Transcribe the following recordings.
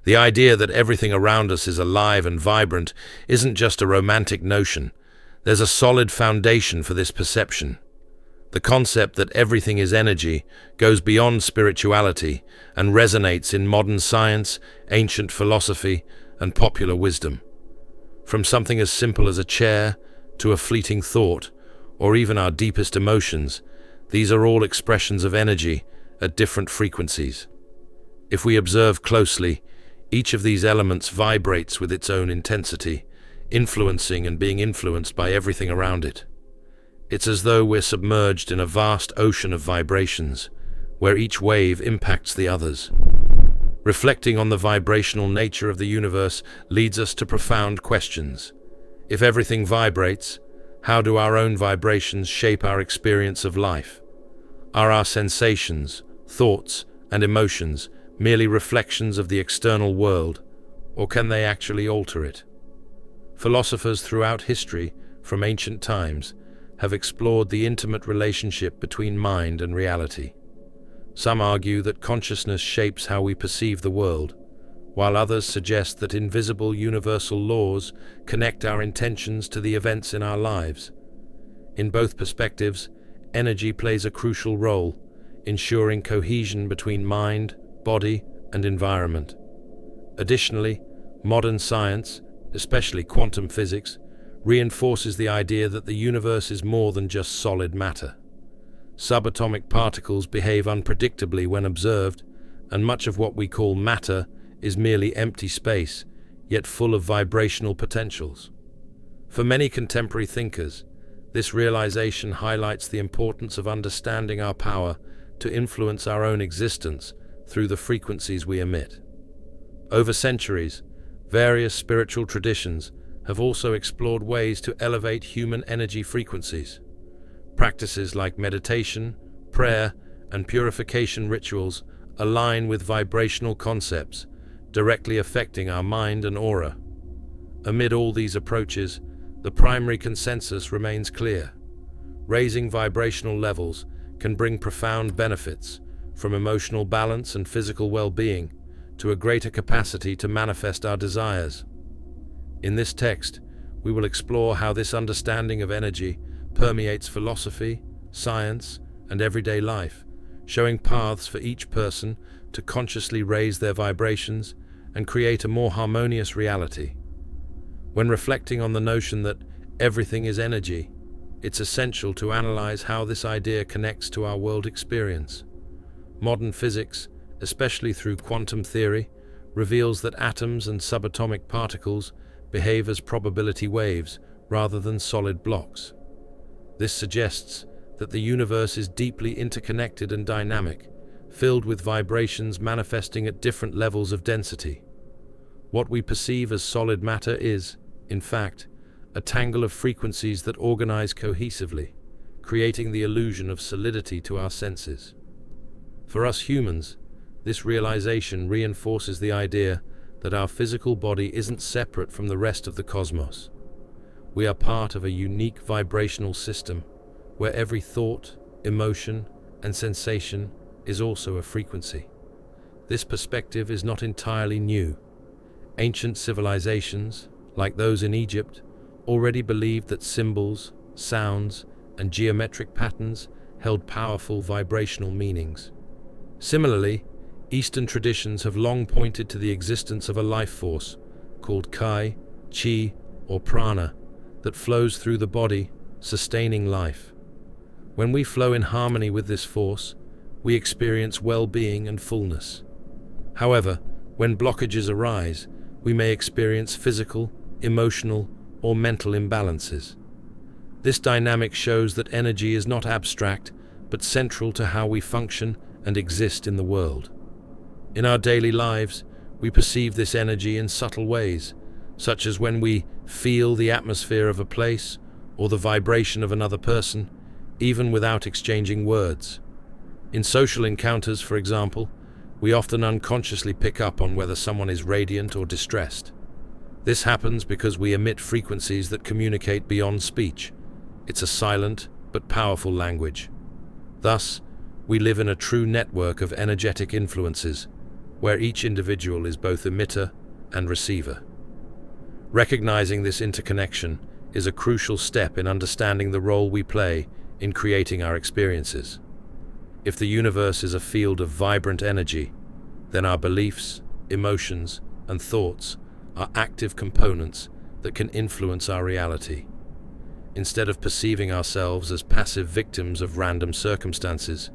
The idea that everything around us is alive and vibrant isn't just a romantic notion. There's a solid foundation for this perception. The concept that everything is energy goes beyond spirituality and resonates in modern science, ancient philosophy, and popular wisdom. From something as simple as a chair to a fleeting thought, or even our deepest emotions, these are all expressions of energy at different frequencies. If we observe closely, each of these elements vibrates with its own intensity, influencing and being influenced by everything around it. It's as though we're submerged in a vast ocean of vibrations, where each wave impacts the others. Reflecting on the vibrational nature of the universe leads us to profound questions. If everything vibrates, how do our own vibrations shape our experience of life? Are our sensations, thoughts, and emotions merely reflections of the external world, or can they actually alter it? Philosophers throughout history, from ancient times, have explored the intimate relationship between mind and reality. Some argue that consciousness shapes how we perceive the world, while others suggest that invisible universal laws connect our intentions to the events in our lives. In both perspectives, energy plays a crucial role, ensuring cohesion between mind, body, and environment. Additionally, modern science, especially quantum physics, reinforces the idea that the universe is more than just solid matter. Subatomic particles behave unpredictably when observed, and much of what we call matter is merely empty space, yet full of vibrational potentials. For many contemporary thinkers, this realization highlights the importance of understanding our power to influence our own existence through the frequencies we emit. Over centuries, various spiritual traditions have also explored ways to elevate human energy frequencies. Practices like meditation, prayer, and purification rituals align with vibrational concepts, directly affecting our mind and aura. Amid all these approaches, the primary consensus remains clear. Raising vibrational levels can bring profound benefits, from emotional balance and physical well-being to a greater capacity to manifest our desires. In this text, we will explore how this understanding of energy permeates philosophy, science, and everyday life, showing paths for each person to consciously raise their vibrations and create a more harmonious reality. When reflecting on the notion that everything is energy, it's essential to analyze how this idea connects to our world experience. Modern physics, especially through quantum theory, reveals that atoms and subatomic particles behave as probability waves rather than solid blocks. This suggests that the universe is deeply interconnected and dynamic, filled with vibrations manifesting at different levels of density. What we perceive as solid matter is, in fact, a tangle of frequencies that organize cohesively, creating the illusion of solidity to our senses. For us humans, this realization reinforces the idea that our physical body isn't separate from the rest of the cosmos. We are part of a unique vibrational system where every thought, emotion, and sensation is also a frequency. This perspective is not entirely new. Ancient civilizations, like those in Egypt, already believed that symbols, sounds, and geometric patterns held powerful vibrational meanings. Similarly, Eastern traditions have long pointed to the existence of a life force called Kai, Chi, or Prana that flows through the body, sustaining life. When we flow in harmony with this force, we experience well-being and fullness. However, when blockages arise, we may experience physical, emotional, or mental imbalances. This dynamic shows that energy is not abstract, but central to how we function and exist in the world. In our daily lives, we perceive this energy in subtle ways, such as when we feel the atmosphere of a place or the vibration of another person, even without exchanging words. In social encounters, for example, we often unconsciously pick up on whether someone is radiant or distressed. This happens because we emit frequencies that communicate beyond speech. It's a silent but powerful language. Thus, we live in a true network of energetic influences, where each individual is both emitter and receiver. Recognizing this interconnection is a crucial step in understanding the role we play in creating our experiences. If the universe is a field of vibrant energy, then our beliefs, emotions, and thoughts are active components that can influence our reality. Instead of perceiving ourselves as passive victims of random circumstances,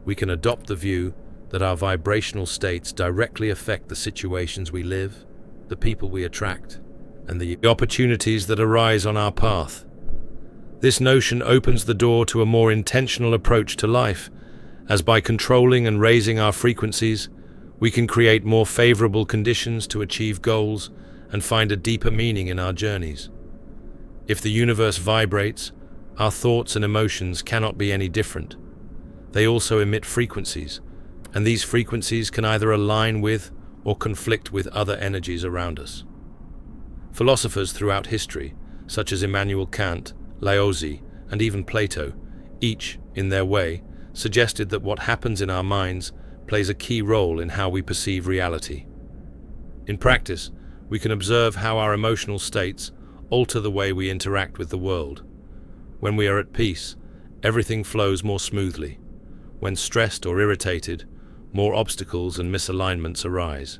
we can adopt the view that our vibrational states directly affect the situations we live, the people we attract, and the opportunities that arise on our path. This notion opens the door to a more intentional approach to life, as by controlling and raising our frequencies, we can create more favorable conditions to achieve goals and find a deeper meaning in our journeys. If the universe vibrates, our thoughts and emotions cannot be any different. They also emit frequencies, and these frequencies can either align with or conflict with other energies around us. Philosophers throughout history, such as Immanuel Kant, Lao Tzu, and even Plato, each, in their way, suggested that what happens in our minds plays a key role in how we perceive reality. In practice, we can observe how our emotional states alter the way we interact with the world. When we are at peace, everything flows more smoothly. When stressed or irritated, more obstacles and misalignments arise.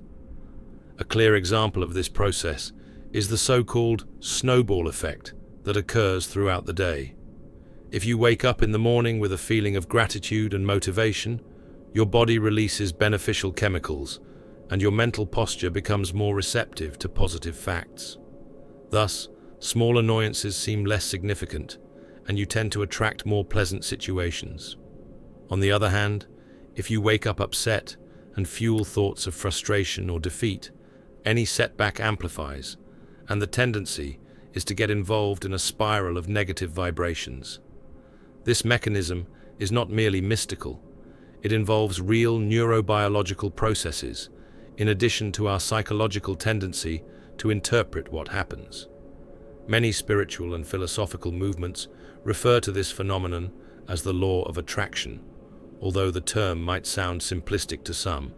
A clear example of this process is the so-called snowball effect that occurs throughout the day. If you wake up in the morning with a feeling of gratitude and motivation, your body releases beneficial chemicals, and your mental posture becomes more receptive to positive facts. Thus, small annoyances seem less significant, and you tend to attract more pleasant situations. On the other hand, if you wake up upset and fuel thoughts of frustration or defeat, any setback amplifies, and the tendency is to get involved in a spiral of negative vibrations. This mechanism is not merely mystical. It involves real neurobiological processes, in addition to our psychological tendency to interpret what happens. Many spiritual and philosophical movements refer to this phenomenon as the law of attraction, although the term might sound simplistic to some.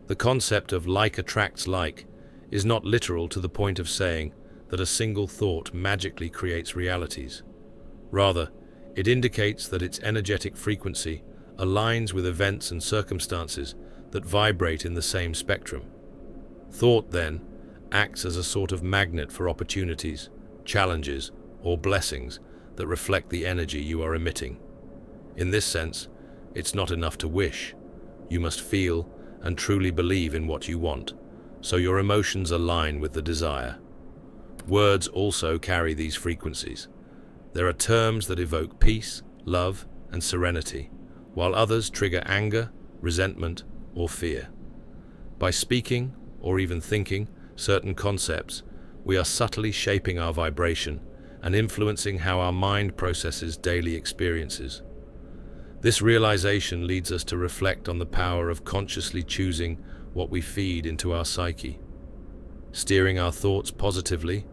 The concept of like attracts like is not literal to the point of saying that a single thought magically creates realities. Rather, it indicates that its energetic frequency aligns with events and circumstances that vibrate in the same spectrum. Thought, then, acts as a sort of magnet for opportunities, challenges, or blessings that reflect the energy you are emitting. In this sense, it's not enough to wish. You must feel and truly believe in what you want, so your emotions align with the desire. Words also carry these frequencies. There are terms that evoke peace, love, and serenity, while others trigger anger, resentment, or fear. By speaking, or even thinking, certain concepts, we are subtly shaping our vibration and influencing how our mind processes daily experiences. This realization leads us to reflect on the power of consciously choosing what we feed into our psyche. Steering our thoughts positively,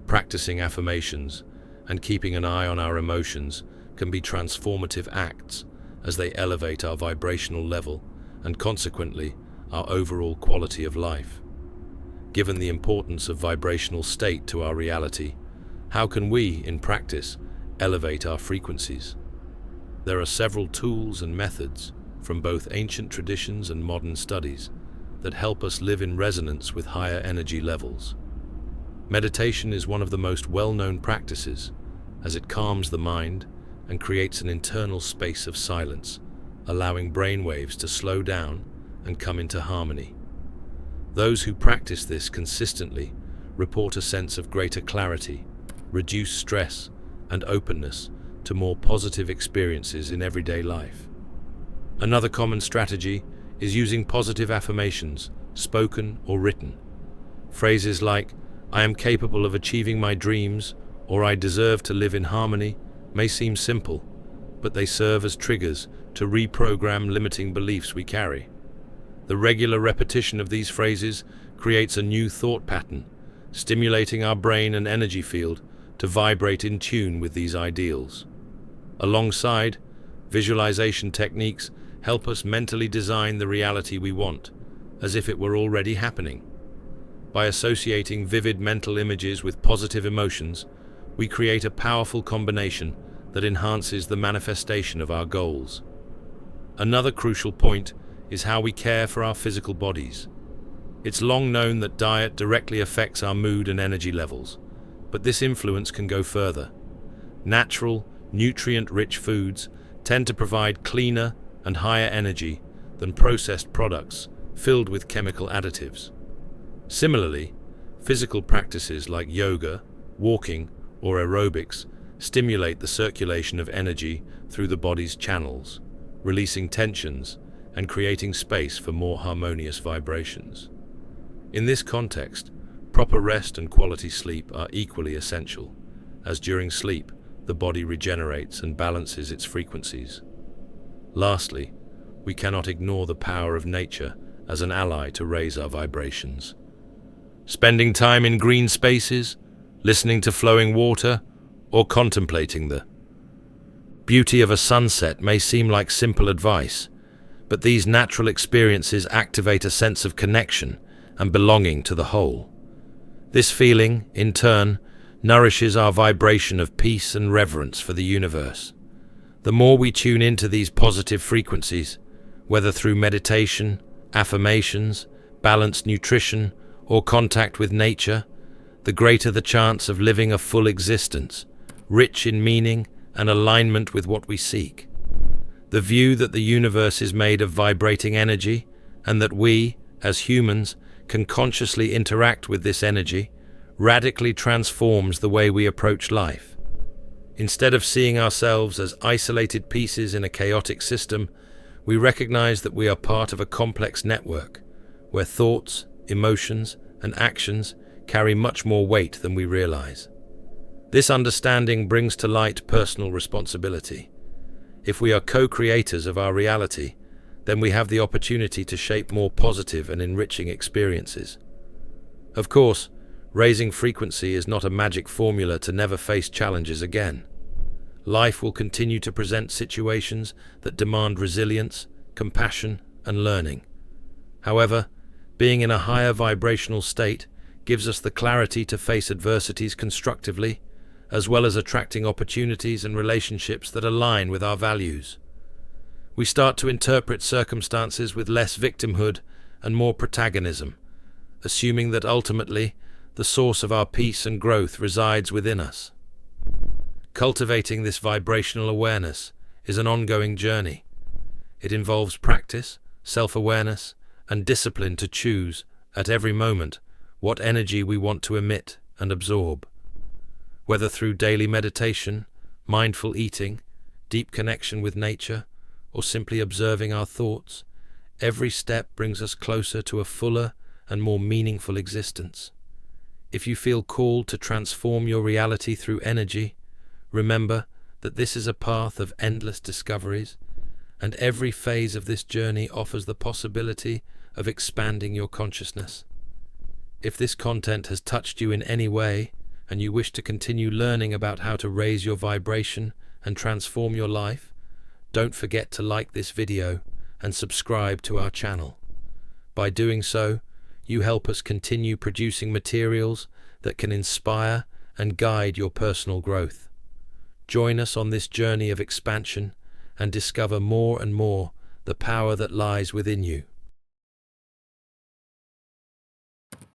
practicing affirmations, and keeping an eye on our emotions can be transformative acts as they elevate our vibrational level and consequently our overall quality of life. Given the importance of vibrational state to our reality, how can we, in practice, elevate our frequencies? There are several tools and methods from both ancient traditions and modern studies that help us live in resonance with higher energy levels. Meditation is one of the most well-known practices, as it calms the mind and creates an internal space of silence, allowing brainwaves to slow down and come into harmony. Those who practice this consistently report a sense of greater clarity, reduced stress, and openness to more positive experiences in everyday life. Another common strategy is using positive affirmations, spoken or written. Phrases like, "I am capable of achieving my dreams," or "I deserve to live in harmony," may seem simple, but they serve as triggers to reprogram limiting beliefs we carry. The regular repetition of these phrases creates a new thought pattern, stimulating our brain and energy field to vibrate in tune with these ideals. Alongside, visualization techniques help us mentally design the reality we want, as if it were already happening. By associating vivid mental images with positive emotions, we create a powerful combination that enhances the manifestation of our goals. Another crucial point is how we care for our physical bodies. It's long known that diet directly affects our mood and energy levels, but this influence can go further. Natural, nutrient-rich foods tend to provide cleaner and higher energy than processed products filled with chemical additives. Similarly, physical practices like yoga, walking, or aerobics stimulate the circulation of energy through the body's channels, releasing tensions and creating space for more harmonious vibrations. In this context, proper rest and quality sleep are equally essential, as during sleep, the body regenerates and balances its frequencies. Lastly, we cannot ignore the power of nature as an ally to raise our vibrations. Spending time in green spaces, listening to flowing water, or contemplating the beauty of a sunset may seem like simple advice, but these natural experiences activate a sense of connection and belonging to the whole. This feeling, in turn, nourishes our vibration of peace and reverence for the universe. The more we tune into these positive frequencies, whether through meditation, affirmations, balanced nutrition, or contact with nature, the greater the chance of living a full existence, rich in meaning and alignment with what we seek. The view that the universe is made of vibrating energy, and that we, as humans, can consciously interact with this energy, radically transforms the way we approach life. Instead of seeing ourselves as isolated pieces in a chaotic system, we recognize that we are part of a complex network, where thoughts, emotions, and actions carry much more weight than we realize. This understanding brings to light personal responsibility. If we are co-creators of our reality, then we have the opportunity to shape more positive and enriching experiences. Of course, raising frequency is not a magic formula to never face challenges again. Life will continue to present situations that demand resilience, compassion, and learning. However, being in a higher vibrational state gives us the clarity to face adversities constructively, as well as attracting opportunities and relationships that align with our values. We start to interpret circumstances with less victimhood and more protagonism, assuming that ultimately the source of our peace and growth resides within us. Cultivating this vibrational awareness is an ongoing journey. It involves practice, self-awareness, and discipline to choose, at every moment, what energy we want to emit and absorb. Whether through daily meditation, mindful eating, deep connection with nature, or simply observing our thoughts, every step brings us closer to a fuller and more meaningful existence. If you feel called to transform your reality through energy, remember that this is a path of endless discoveries, and every phase of this journey offers the possibility of expanding your consciousness. If this content has touched you in any way, and you wish to continue learning about how to raise your vibration and transform your life, don't forget to like this video and subscribe to our channel. By doing so, you help us continue producing materials that can inspire and guide your personal growth. Join us on this journey of expansion and discover more and more the power that lies within you.